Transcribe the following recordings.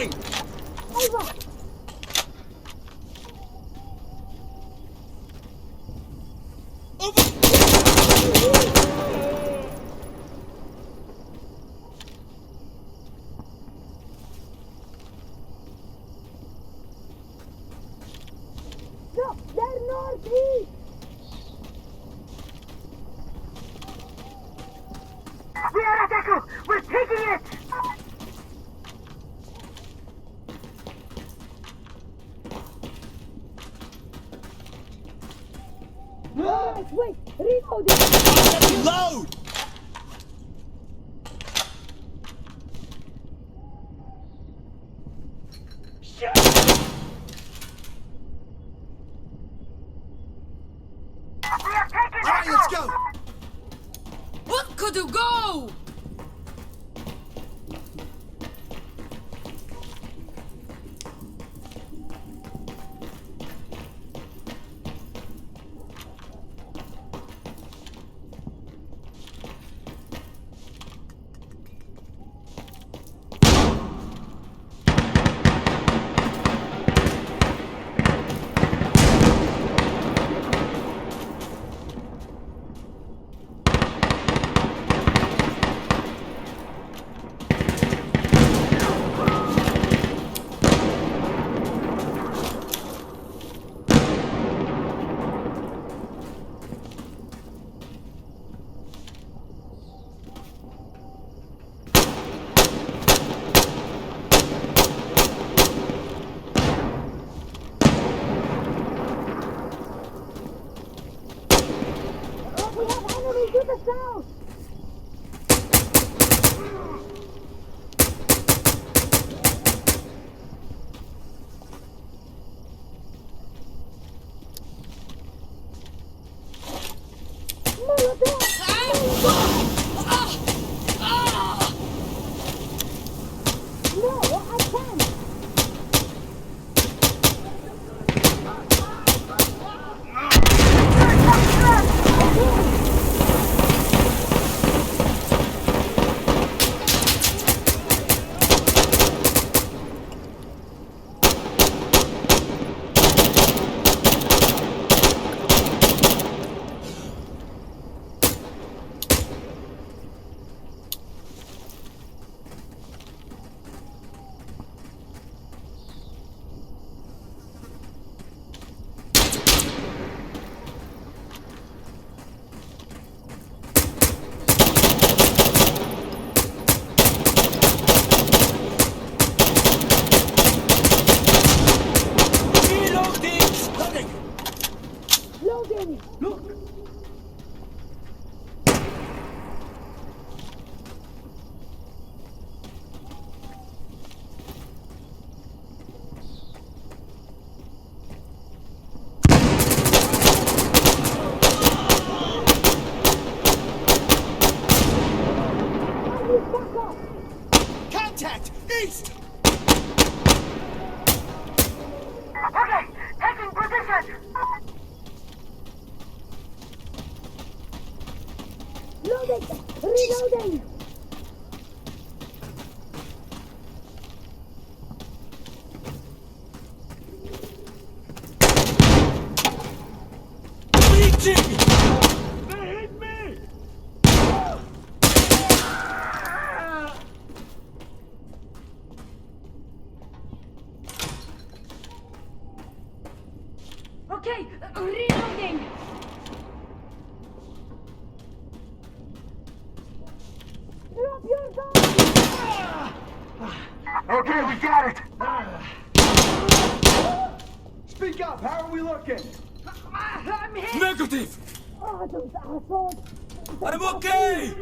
Moving! Over! No, they're northeast! We are at Echo! We're taking it! Wait! Reloading! Load! Alright, let's go! What could you go? We have enemies to the south! No, I can't! Loading! Look! Back up! Contact! East! Okay, taking position! Loading! Reloading! Leeching! They hit me! Okay, reloading. Drop your gun! Okay, we got it! Speak up! How are we looking? I'm hit. Negative! Oh, those assholes! I'm okay!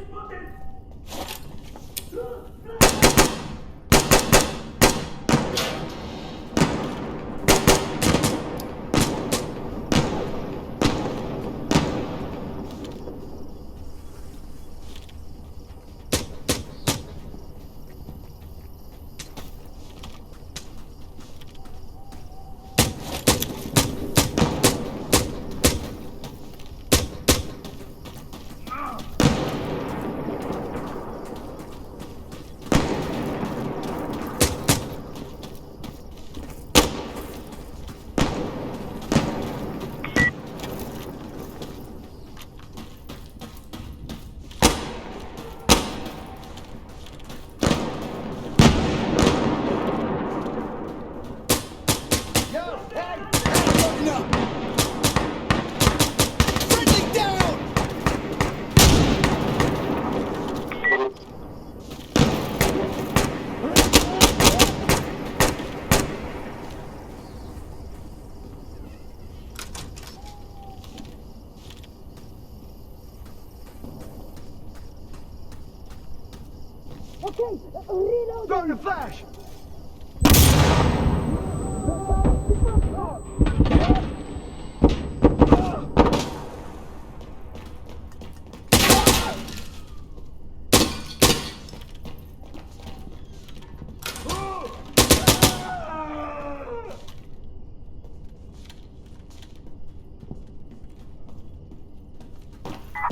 Okay, reloading. Throwing a flash!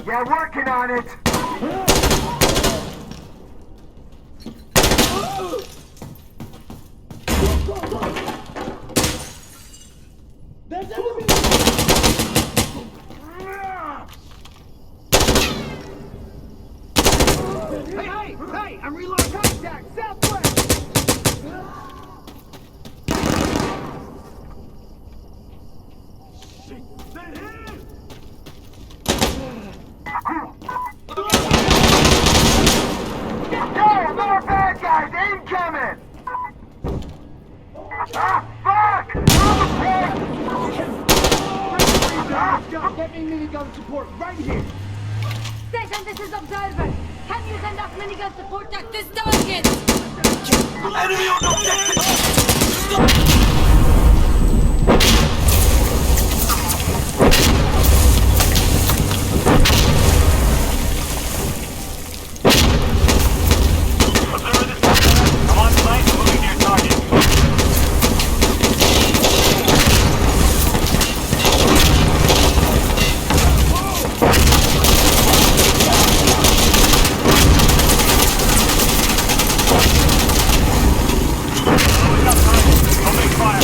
Yeah, working on it. There's enemy! Hey! I'm reloading! Contact! Southwest! Shit! They're here! Hey, more bad guys incoming! Ah, fuck! Get me minigun support right here! Station, this is Observer. Can you send us minigun support at this target? Enemy on objective! I'm on site, moving to your target. Opening fire.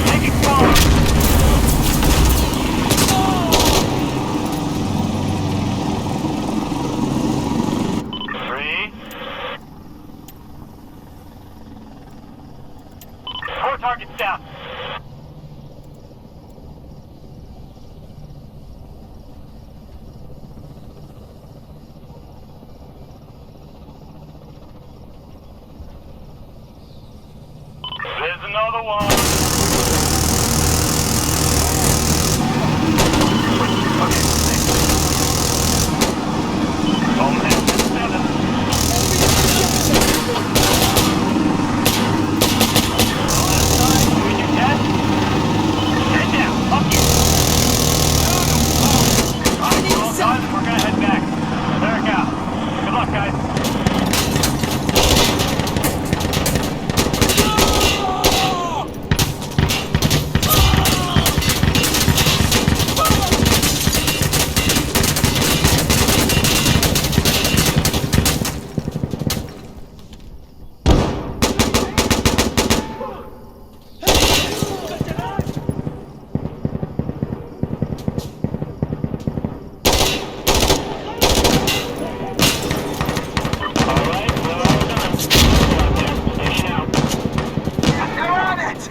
Taking fire. 3. 4 targets down. There's another one. Oh man, 7. Doing your test? Head down, up you. Alright, we're all done. We're gonna head back. Derek out. Good luck, guys. Alright, well, we're done. Out there. Station out. They're on it!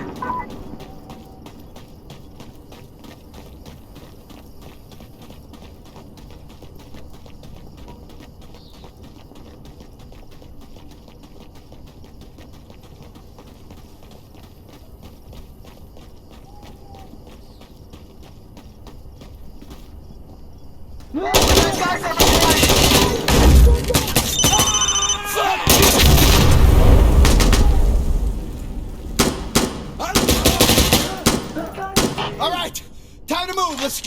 Guys, All right, time to move. Let's go.